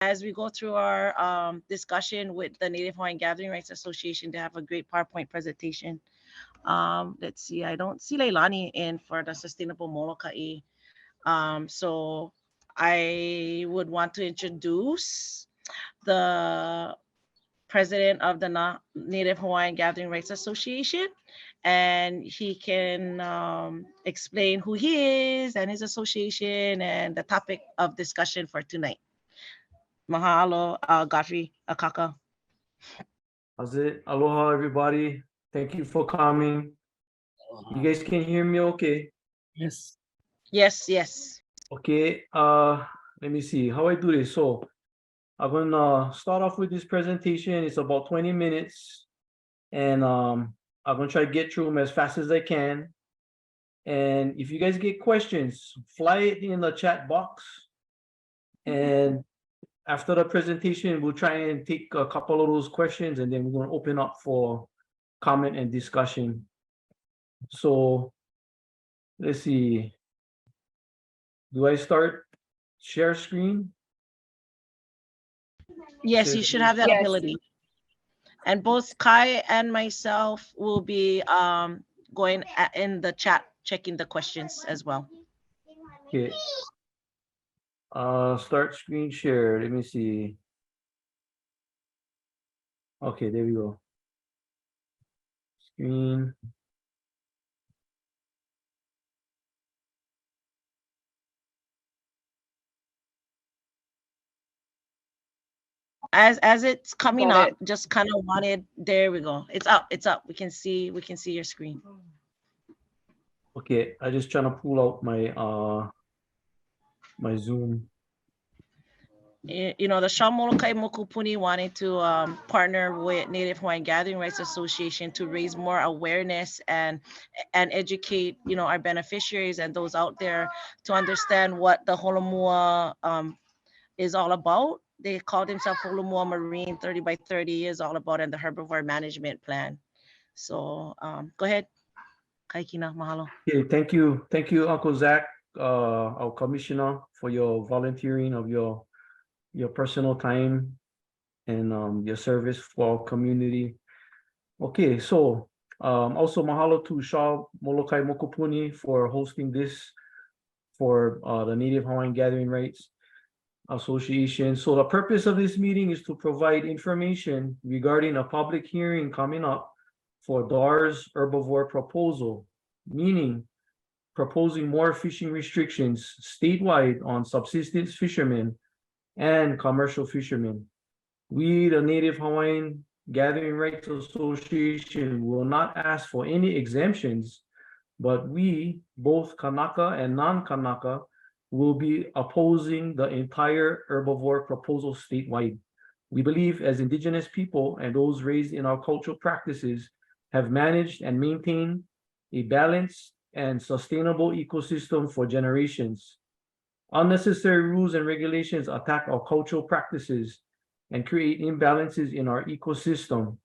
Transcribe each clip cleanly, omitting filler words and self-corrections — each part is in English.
as we go through our discussion with the Native Hawaiian Gathering Rights Association, they have a great PowerPoint presentation. Let's see, I don't see Leilani in for the Sustainable Molokai. So I would want to introduce the president of the Native Hawaiian Gathering Rights Association, and he can explain who he is and his association and the topic of discussion for tonight. Mahalo, Godfrey Akaka. How's it? Aloha, everybody. Thank you for coming. You guys can hear me okay? Yes. Yes. Okay, let me see how I do this. So I'm gonna start off with this presentation. It's about 20 minutes. And I'm gonna try to get through them as fast as I can. And if you guys get questions, fly it in the chat box. And after the presentation, we'll try and take a couple of those questions, and then we're going to open up for comment and discussion. So let's see. Do I start share screen? Yes, you should have that ability. And both Kai and myself will be going in the chat, checking the questions as well. Okay. Start screen share. Let me see. Okay, there we go. Screen. As it's coming up, just kind of wanted, there we go. It's up. We can see your screen. Okay, I just trying to pull out my my Zoom. You know, the Shaw Molokai Mokupuni wanted to partner with Native Hawaiian Gathering Rights Association to raise more awareness and educate, you know, our beneficiaries and those out there to understand what the Holomua is all about. They call themselves Holomua Marine 30 by 30 is all about, and the herbivore management plan. So go ahead, Kaikina, mahalo. Okay, thank you, Uncle Zach, our commissioner, for your volunteering of your personal time and your service for our community. Okay, so also mahalo to Shaw Molokai Mokupuni for hosting this for the Native Hawaiian Gathering Rights Association. So the purpose of this meeting is to provide information regarding a public hearing coming up for DAR's herbivore proposal, meaning proposing more fishing restrictions statewide on subsistence fishermen and commercial fishermen. We, the Native Hawaiian Gathering Rights Association, will not ask for any exemptions, but we, both Kanaka and non-Kanaka, will be opposing the entire herbivore proposal statewide. We believe as Indigenous people and those raised in our cultural practices have managed and maintained a balanced and sustainable ecosystem for generations. Unnecessary rules and regulations attack our cultural practices and create imbalances in our ecosystem.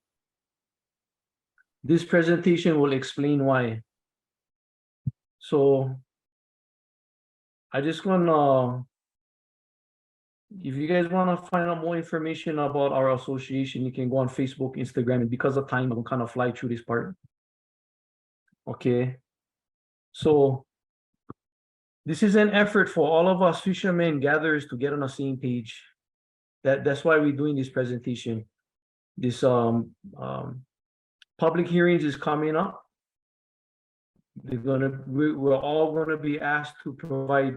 This presentation will explain why. So I just want to, if you guys want to find out more information about our association, you can go on Facebook, Instagram, and because of time, I'm kind of fly through this part. Okay. So this is an effort for all of us fishermen gatherers to get on the same page. That's why we're doing this presentation. This public hearings is coming up. We're all gonna be asked to provide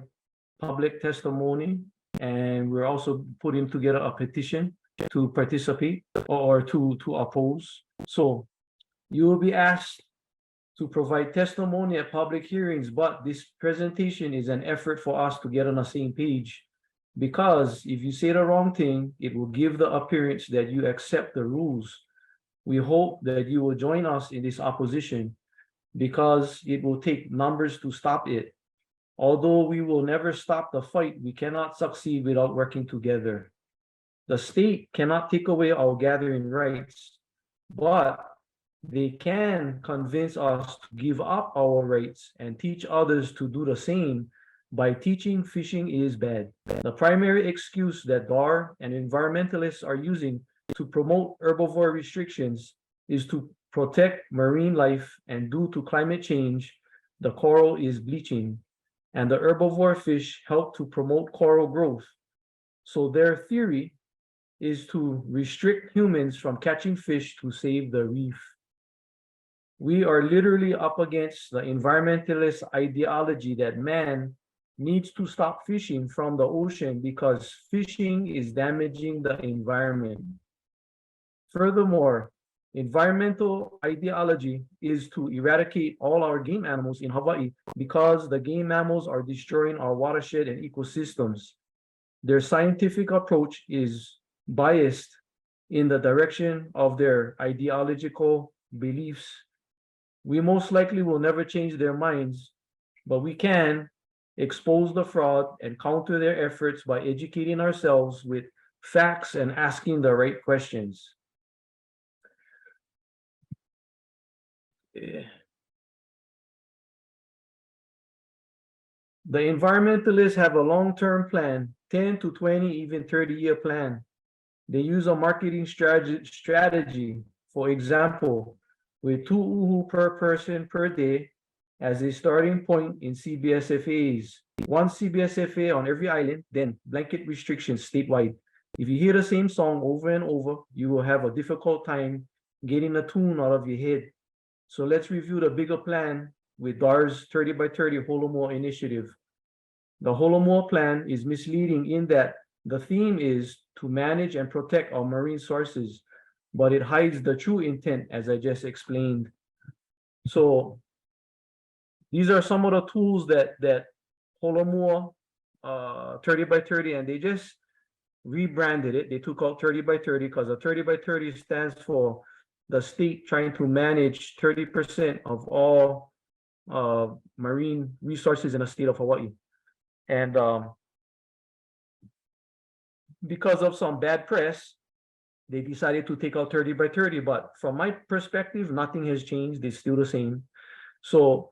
public testimony, and we're also putting together a petition to participate or to oppose. So you will be asked to provide testimony at public hearings, but this presentation is an effort for us to get on the same page, because if you say the wrong thing, it will give the appearance that you accept the rules. We hope that you will join us in this opposition, because it will take numbers to stop it. Although we will never stop the fight, we cannot succeed without working together. The state cannot take away our gathering rights, but they can convince us to give up our rights and teach others to do the same by teaching fishing is bad. The primary excuse that DAR and environmentalists are using to promote herbivore restrictions is to protect marine life, and due to climate change, the coral is bleaching, and the herbivore fish help to promote coral growth. So their theory is to restrict humans from catching fish to save the reef. We are literally up against the environmentalist ideology that man needs to stop fishing from the ocean because fishing is damaging the environment. Furthermore, environmental ideology is to eradicate all our game animals in Hawaii because the game mammals are destroying our watershed and ecosystems. Their scientific approach is biased in the direction of their ideological beliefs. We most likely will never change their minds, but we can expose the fraud and counter their efforts by educating ourselves with facts and asking the right questions. The environmentalists have a long-term plan, 10 to 20, even 30-year plan. They use a marketing strategy, for example, with 2 uhu per person per day as a starting point in CBSFAs. 1 CBSFA on every island, then blanket restrictions statewide. If you hear the same song over and over, you will have a difficult time getting the tune out of your head. So let's review the bigger plan with DAR's 30 by 30 Holomoa initiative. The Holomoa plan is misleading in that the theme is to manage and protect our marine sources, but it hides the true intent, as I just explained. So these are some of the tools that Holomoa 30 by 30, and they just rebranded it. They took out 30 by 30 because the 30 by 30 stands for the state trying to manage 30% of all marine resources in the state of Hawaii. And because of some bad press, they decided to take out 30 by 30. But from my perspective, nothing has changed. It's still the same. So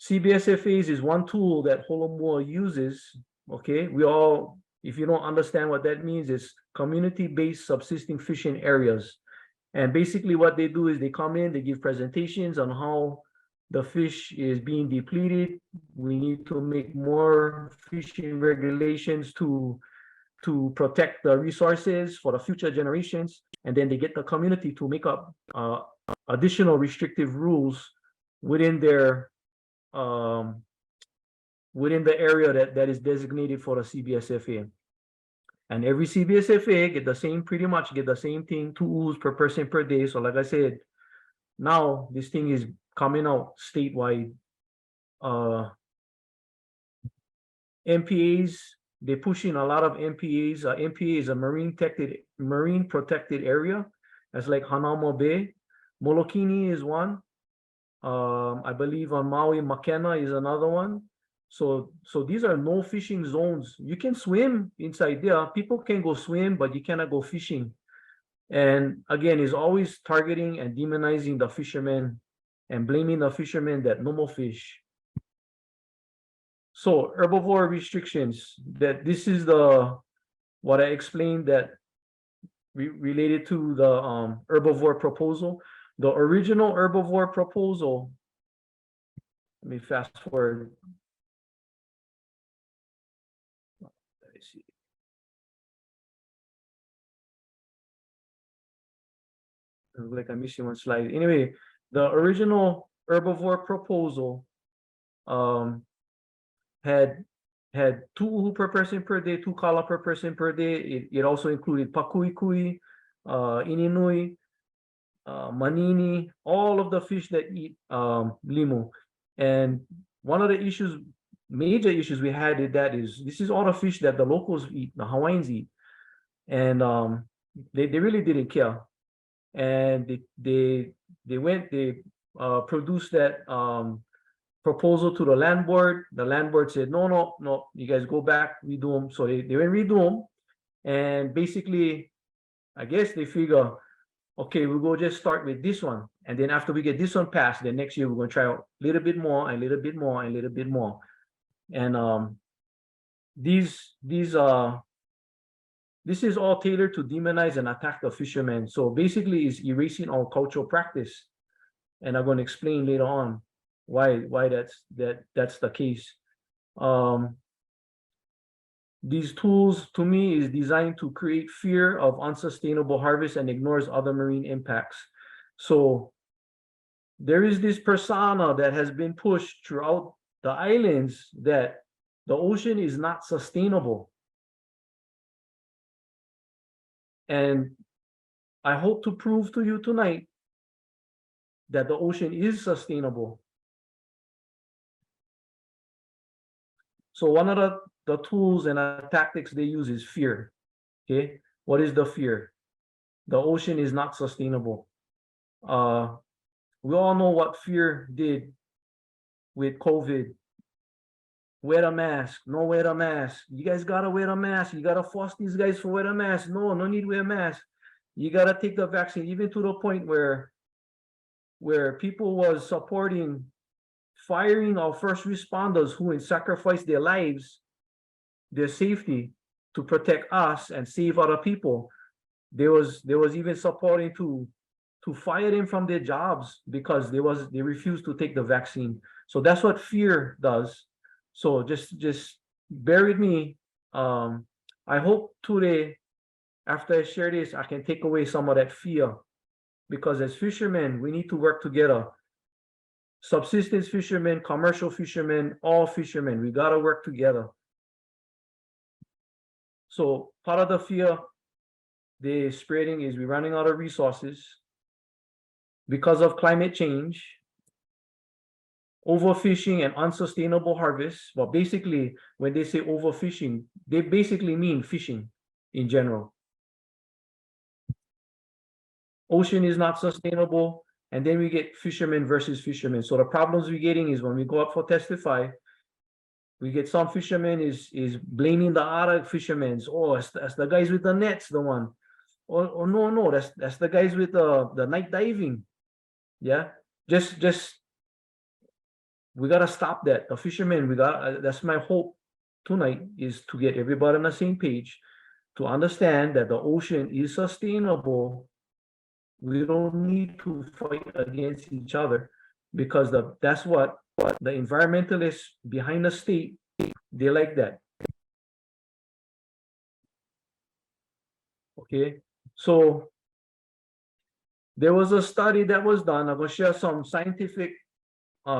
CBSFAs is one tool that Holomoa uses. Okay, we all, if you don't understand what that means, it's community-based subsisting fishing areas. And basically what they do is they come in, they give presentations on how the fish is being depleted. We need to make more fishing regulations to protect the resources for the future generations. And then they get the community to make up additional restrictive rules within their within the area that is designated for the CBSFA. And every CBSFA get the same, pretty much get the same thing, 2 oohs per person per day. So like I said, now this thing is coming out statewide. MPAs, they push in a lot of MPAs. MPA is a marine protected area. That's like Hanauma Bay. Molokini is one. I believe on Maui, Makena is another one. So these are no fishing zones. You can swim inside there. People can go swim, but you cannot go fishing. And again, is always targeting and demonizing the fishermen and blaming the fishermen that no more fish. So herbivore restrictions, that this is what I explained that related to the herbivore proposal. The original herbivore proposal, let me fast forward. Let me see. Like I'm missing one slide. Anyway, the original herbivore proposal had 2 uhu per person per day, 2 kala per person per day. It also included pakuikui, ininui, manini, all of the fish that eat limu. And one of the issues, major issues we had with that is this is all the fish that the locals eat, the Hawaiians eat. And they really didn't care. And they produced that proposal to the land board. The land board said, no, you guys go back, redo them. So they went redo them. And basically, I guess they figure, okay, we'll go just start with this one. And then after we get this one passed, then next year we're going to try out a little bit more and a little bit more and a little bit more. And These this is all tailored to demonize and attack the fishermen. So basically, it's erasing our cultural practice, and I'm going to explain later on why that's the case. These tools, to me, is designed to create fear of unsustainable harvest and ignores other marine impacts. So there is this persona that has been pushed throughout the islands that the ocean is not sustainable. And I hope to prove to you tonight that the ocean is sustainable. So one of the tools and tactics they use is fear. Okay, what is the fear? The ocean is not sustainable. We all know what fear did with COVID. Wear a mask, no wear a mask. You guys gotta wear a mask. You gotta force these guys to wear a mask. No need wear a mask. You gotta take the vaccine, even to the point where people was supporting firing our first responders who sacrificed their lives, their safety to protect us and save other people. There was even supporting to fire them from their jobs because they refused to take the vaccine. So that's what fear does. So just bear with me. I hope today, after I share this, I can take away some of that fear, because as fishermen, we need to work together. Subsistence fishermen, commercial fishermen, all fishermen, we gotta work together. So part of the fear they're spreading is we're running out of resources because of climate change, overfishing and unsustainable harvests. Well, basically, when they say overfishing, they basically mean fishing in general. Ocean is not sustainable, and then we get fishermen versus fishermen. So the problems we're getting is when we go up for testify, we get some fishermen is blaming the other fishermen. Oh, that's the guys with the nets, the one. Oh no, that's the guys with the night diving. Yeah, just we gotta stop that. The fishermen, that's my hope tonight, is to get everybody on the same page, to understand that the ocean is sustainable. We don't need to fight against each other, because that's what the environmentalists behind the state, they like that. Okay, so there was a study that was done. I'm going to share some scientific,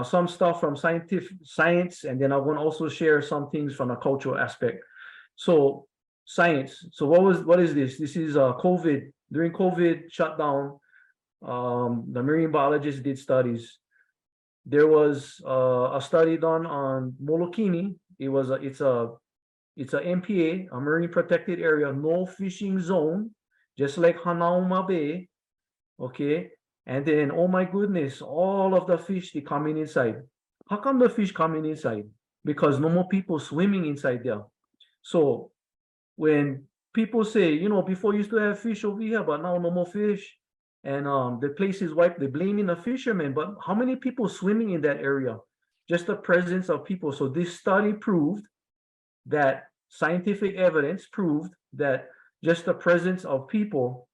some stuff from science, and then I'm going to also share some things from a cultural aspect. So science. So what is this? This is COVID. During COVID shutdown, the marine biologists did studies. There was a study done on Molokini. It's a MPA, a marine protected area, no fishing zone, just like Hanauma Bay. Okay, and then, oh my goodness, all of the fish, they coming inside. How come the fish coming inside? Because no more people swimming inside there. So when people say, before you used to have fish over here, but now no more fish, and the place is wiped, they're blaming the fishermen. But how many people swimming in that area? Just the presence of people. So this study proved that scientific evidence proved that just the presence of people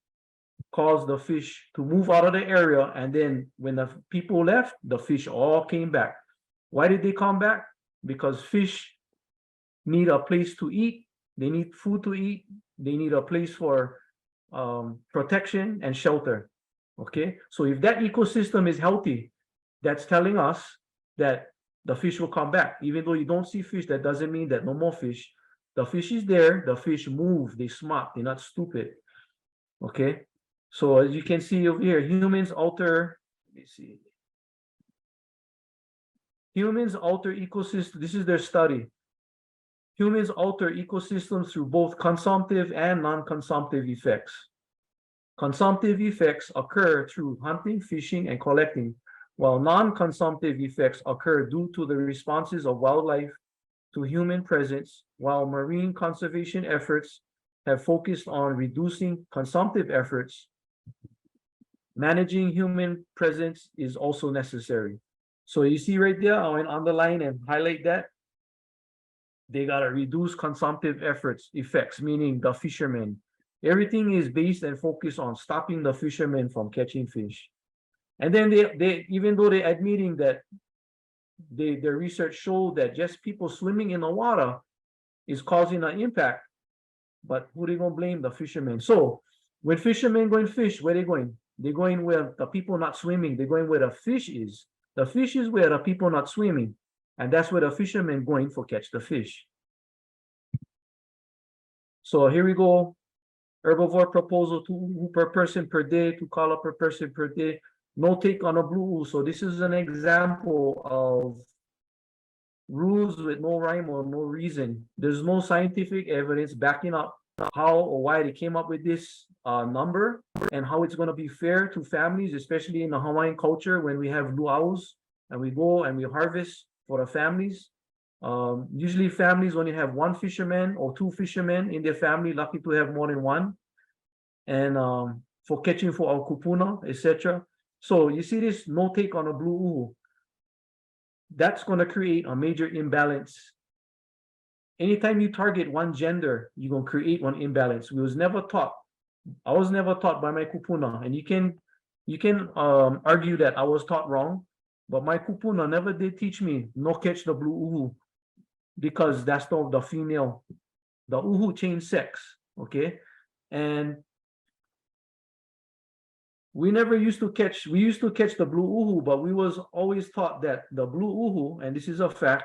caused the fish to move out of the area. And then when the people left, the fish all came back. Why did they come back? Because fish need a place to eat. They need food to eat. They need a place for protection and shelter. Okay, so if that ecosystem is healthy, that's telling us that the fish will come back. Even though you don't see fish, that doesn't mean that no more fish. The fish is there. The fish move. They smart. They're not stupid. Okay, so as you can see over here, humans alter. Let me see. Humans alter ecosystems. This is their study. Humans alter ecosystems through both consumptive and non-consumptive effects. Consumptive effects occur through hunting, fishing, and collecting, while non-consumptive effects occur due to the responses of wildlife to human presence, while marine conservation efforts have focused on reducing consumptive efforts. Managing human presence is also necessary. So you see right there, I will underline and highlight that. they gotta reduce consumptive effects, meaning the fishermen. Everything is based and focused on stopping the fishermen from catching fish. And then they even though they're admitting that their research showed that just people swimming in the water is causing an impact, but who they gonna blame? The fishermen. So when fishermen going fish, where they going? They're going where the people not swimming. They're going where the fish is. The fish is where the people not swimming, and that's where the fishermen going for catch the fish. So here we go. Herbivore proposal, 2 per person per day, 2 kala per person per day. No take on a blue. So this is an example of rules with no rhyme or no reason. There's no scientific evidence backing up how or why they came up with this number and how it's going to be fair to families, especially in the Hawaiian culture when we have luau's and we go and we harvest for the families. Usually families, when you have 1 fisherman or 2 fishermen in their family, lucky to have more than 1, and for catching for our kupuna, etc. So you see this no take on a blue uhu. That's going to create a major imbalance. Anytime you target one gender, you're going to create one imbalance. I was never taught by my kupuna, and you can argue that I was taught wrong, but my kupuna never did teach me no catch the blue uhu, because that's the female. The uhu change sex, okay? And we used to catch the blue uhu, but we was always taught that the blue uhu, and this is a fact,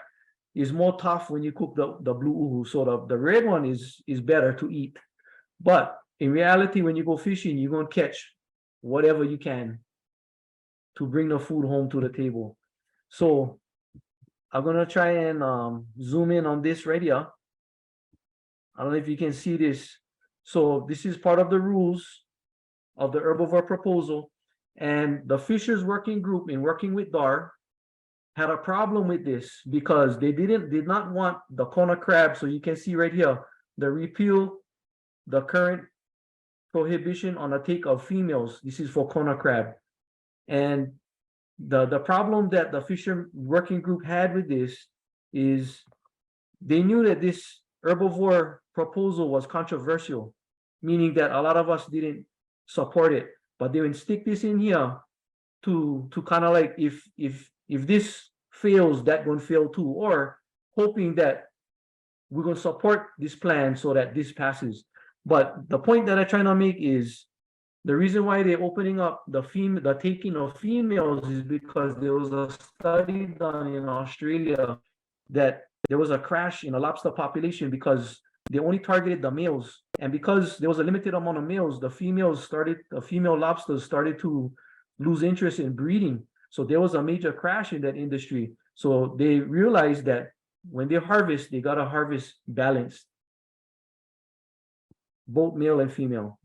is more tough when you cook the blue uhu. So the red one is better to eat. But in reality, when you go fishing, you're going to catch whatever you can to bring the food home to the table. So I'm going to try and zoom in on this right here. I don't know if you can see this. So this is part of the rules of the herbivore proposal. And the Fishers Working Group, in working with DAR, had a problem with this because they did not want the Kona crab. So you can see right here, the repeal the current prohibition on the take of females. This is for Kona crab. And the problem that the Fisher Working Group had with this is they knew that this herbivore proposal was controversial, meaning that a lot of us didn't support it, but they would stick this in here to kind of like, if this fails, that going to fail too, or hoping that we're going to support this plan so that this passes. But the point that I'm trying to make is the reason why they're opening up the taking of females is because there was a study done in Australia that there was a crash in a lobster population because they only targeted the males, and because there was a limited amount of males, the female lobsters started to lose interest in breeding. So there was a major crash in that industry. So they realized that when they harvest, they gotta harvest balanced, both male and female.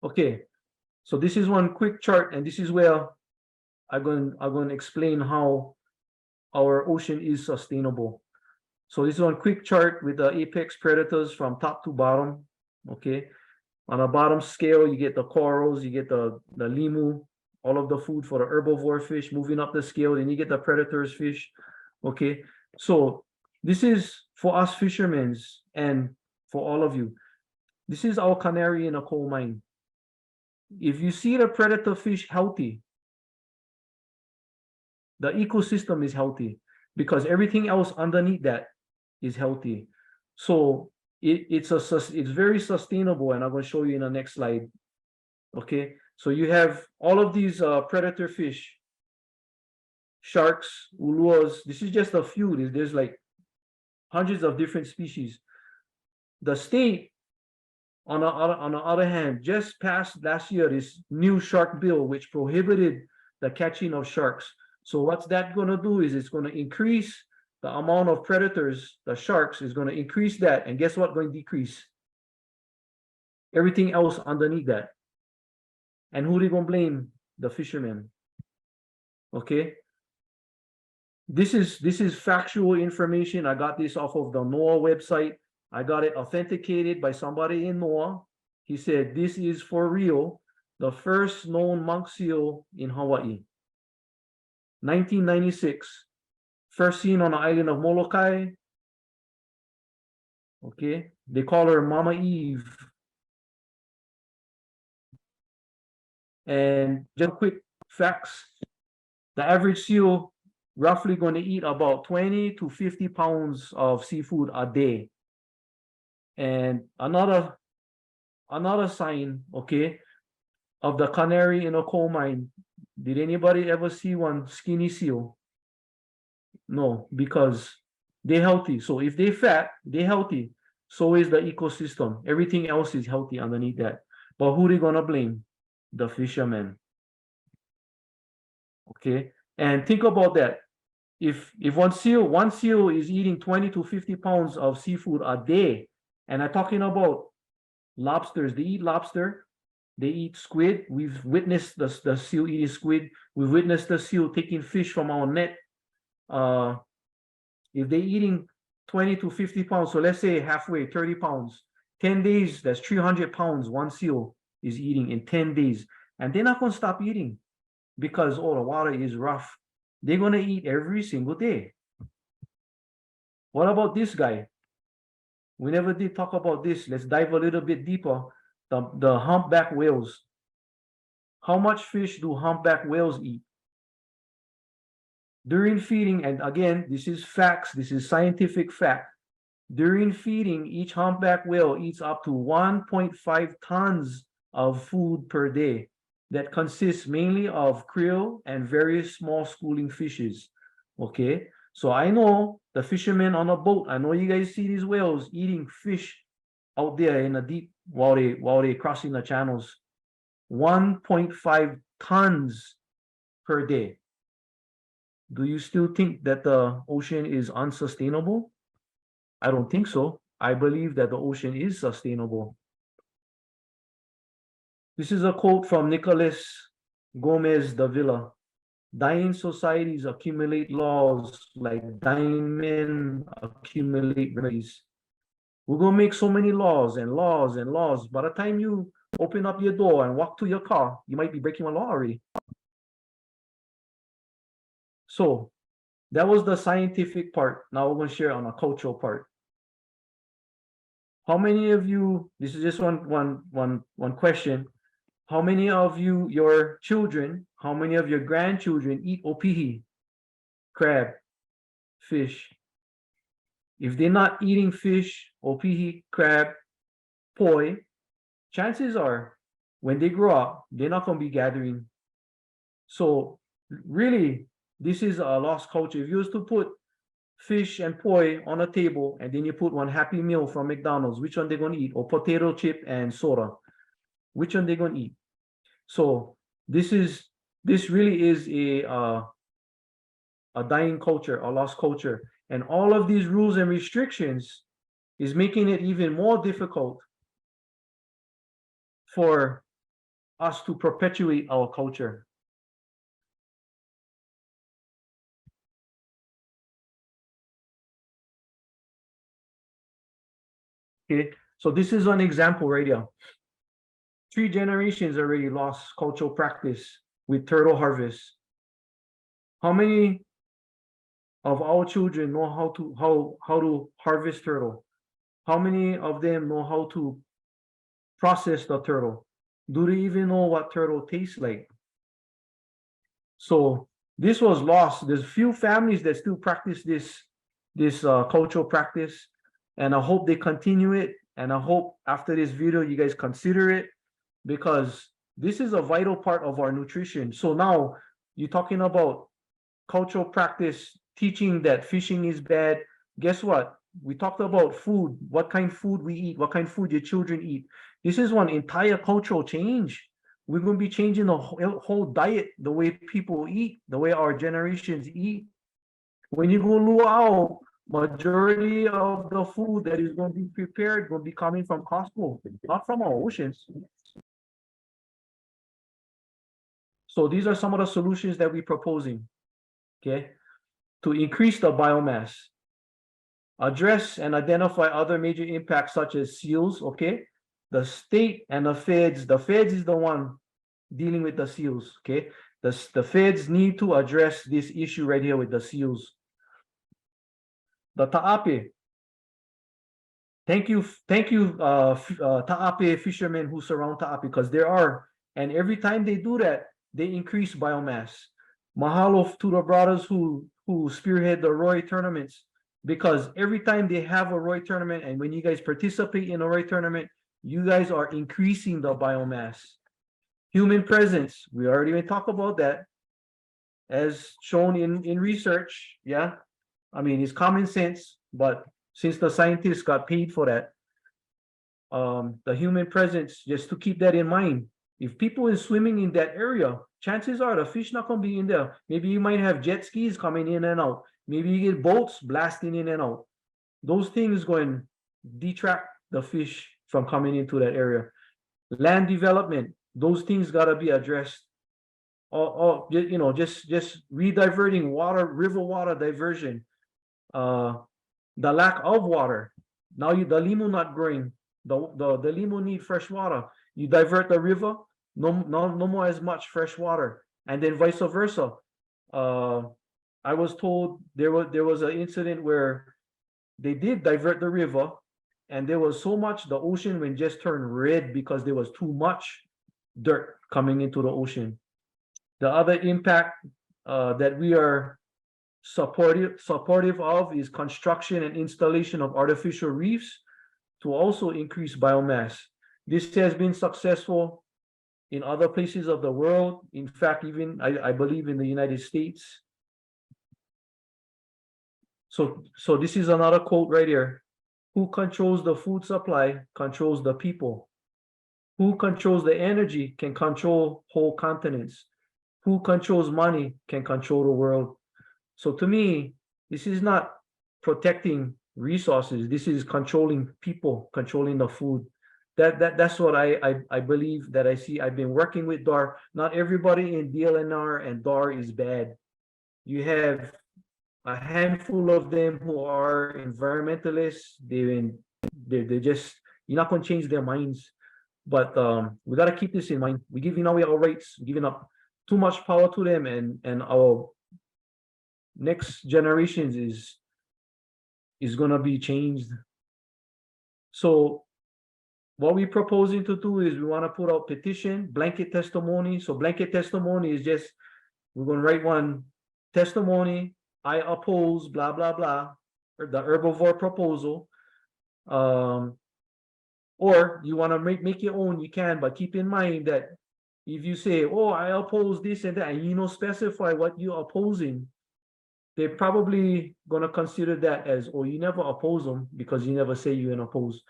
Okay, so this is one quick chart, and this is where I'm going to explain how our ocean is sustainable. So this is one quick chart with the apex predators from top to bottom. Okay, on a bottom scale, you get the corals, you get the limu, all of the food for the herbivore fish. Moving up the scale, then you get the predators fish. Okay, so this is for us fishermen and for all of you. This is our canary in a coal mine. If you see the predator fish healthy, the ecosystem is healthy because everything else underneath that is healthy. So it's very sustainable, and I'm going to show you in the next slide. Okay, so you have all of these predator fish, sharks, uluas. This is just a few. There's like hundreds of different species. The state, on the other hand, just passed last year this new shark bill, which prohibited the catching of sharks. So what's that going to do is it's going to increase the amount of predators, the sharks is going to increase that. And guess what going to decrease? Everything else underneath that. And who are they going to blame? The fishermen. Okay. This is factual information. I got this off of the NOAA website. I got it authenticated by somebody in NOAA. He said, this is for real, the first known monk seal in Hawaii. 1996, first seen on the island of Molokai. Okay, they call her Mama Eve. And just quick facts, the average seal roughly going to eat about 20 to 50 pounds of seafood a day. And another sign, okay, of the canary in a coal mine. Did anybody ever see one skinny seal? No, because they're healthy. So if they fat, they're healthy. So is the ecosystem. Everything else is healthy underneath that. But who they gonna blame? The fishermen. Okay, and think about that. If one seal is eating 20 to 50 pounds of seafood a day, and I'm talking about lobsters, they eat lobster, they eat squid. We've witnessed the seal eating squid. We've witnessed the seal taking fish from our net. If they're eating 20 to 50 pounds, so let's say halfway, 30 pounds, 10 days, that's 300 pounds one seal is eating in 10 days. And they're not going to stop eating because, oh, the water is rough. They're going to eat every single day. What about this guy? We never did talk about this. Let's dive a little bit deeper. The humpback whales. How much fish do humpback whales eat? During feeding, and again, this is facts, this is scientific fact. During feeding, each humpback whale eats up to 1.5 tons of food per day that consists mainly of krill and various small schooling fishes. Okay, so I know the fishermen on a boat, I know you guys see these whales eating fish out there in the deep while they crossing the channels. 1.5 tons per day. Do you still think that the ocean is unsustainable? I don't think so. I believe that the ocean is sustainable. This is a quote from Nicholas Gomez Davila. Dying societies accumulate laws like dying men accumulate remedies. We're going to make so many laws and laws and laws. By the time you open up your door and walk to your car, you might be breaking a law already. So that was the scientific part. Now we're going to share on a cultural part. How many of you, this is just one question. How many of you, your children, how many of your grandchildren eat opihi, crab, fish? If they're not eating fish, opihi, crab, poi, chances are when they grow up, they're not going to be gathering. So really, this is a lost culture. If you was to put fish and poi on a table and then you put one Happy Meal from McDonald's, which one they're going to eat? Or potato chip and soda, which one they're going to eat? So this really is a dying culture, a lost culture. And all of these rules and restrictions is making it even more difficult for us to perpetuate our culture. Okay, so this is an example right here. 3 generations already lost cultural practice with turtle harvest. How many of our children know how to harvest turtle? How many of them know how to process the turtle? Do they even know what turtle tastes like? So this was lost. There's few families that still practice this cultural practice, and I hope they continue it. And I hope after this video you guys consider it, because this is a vital part of our nutrition. So now you're talking about cultural practice, teaching that fishing is bad. Guess what? We talked about food, what kind of food we eat, what kind of food your children eat. This is one entire cultural change. We're going to be changing the whole diet, the way people eat, the way our generations eat. When you go luau, majority of the food that is going to be prepared will be coming from Costco, not from our oceans. So these are some of the solutions that we're proposing, okay, to increase the biomass, address and identify other major impacts such as seals, okay, The state and the feds is the one dealing with the seals, okay? The feds need to address this issue right here with the seals. The ta'ape. Thank you, ta'ape fishermen who surround ta'ape, because there are, and every time they do that, they increase biomass. Mahalo to the brothers who spearhead the Roy tournaments, because every time they have a Roy tournament, and when you guys participate in a Roy tournament, you guys are increasing the biomass. Human presence, we already talked about that, as shown in research. Yeah, I mean, it's common sense, but since the scientists got paid for that, the human presence, just to keep that in mind. If people is swimming in that area, chances are the fish not gonna be in there. Maybe you might have jet skis coming in and out. Maybe you get boats blasting in and out. Those things going detract the fish from coming into that area. Land development, those things gotta be addressed. Or you know, just rediverting water, river water diversion. The lack of water. Now the limo not growing. The limo need fresh water. You divert the river, no more as much fresh water, and then vice versa. I was told there was an incident where they did divert the river, and there was so much, the ocean when just turned red because there was too much dirt coming into the ocean. The other impact that we are supportive of is construction and installation of artificial reefs to also increase biomass. This has been successful in other places of the world. In fact, even I believe in the United States. So this is another quote right here. Who controls the food supply controls the people. Who controls the energy can control whole continents. Who controls money can control the world. So to me, this is not protecting resources. This is controlling people, controlling the food. That's what I believe, that I see. I've been working with DAR. Not everybody in DLNR and DAR is bad. You have a handful of them who are environmentalists. They just, you're not going to change their minds. But we got to keep this in mind. We're giving away our rights, we're giving up too much power to them, and our next generations is going to be changed. So what we're proposing to do is we want to put out petition, blanket testimony. So blanket testimony is just, we're going to write one testimony. I oppose blah, blah, blah, or the herbivore proposal. Or you want to make your own, you can, but keep in mind that if you say, oh, I oppose this and that, and you know, specify what you're opposing, they're probably going to consider that as, oh, you never oppose them because you never say you're going to oppose.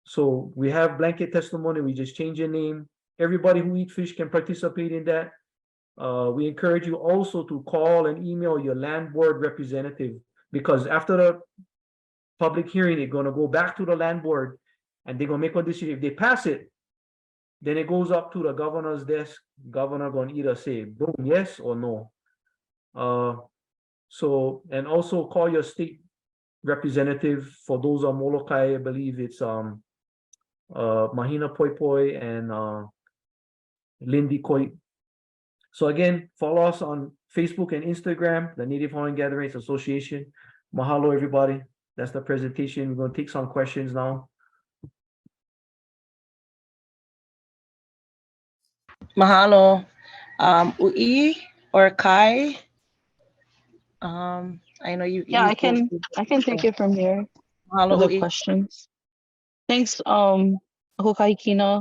So we have blanket testimony. We just change your name. Everybody who eat fish can participate in that. We encourage you also to call and email your land board representative, because after the public hearing, they're going to go back to the land board and they're going to make a decision. If they pass it, then it goes up to the governor's desk. Governor going to either say boom, yes or no. So, and also call your state representative. For those on Molokai, I believe it's Mahina Poi Poi and Lindy Koi. So again, follow us on Facebook and Instagram, the Native Hawaiian Gatherings Association. Mahalo, everybody. That's the presentation. We're going to take some questions now. Mahalo. Ui or Kai. I know you. Yeah, I can take it from here. Mahalo, For the Ui. questions. Thanks, Hukai Kina.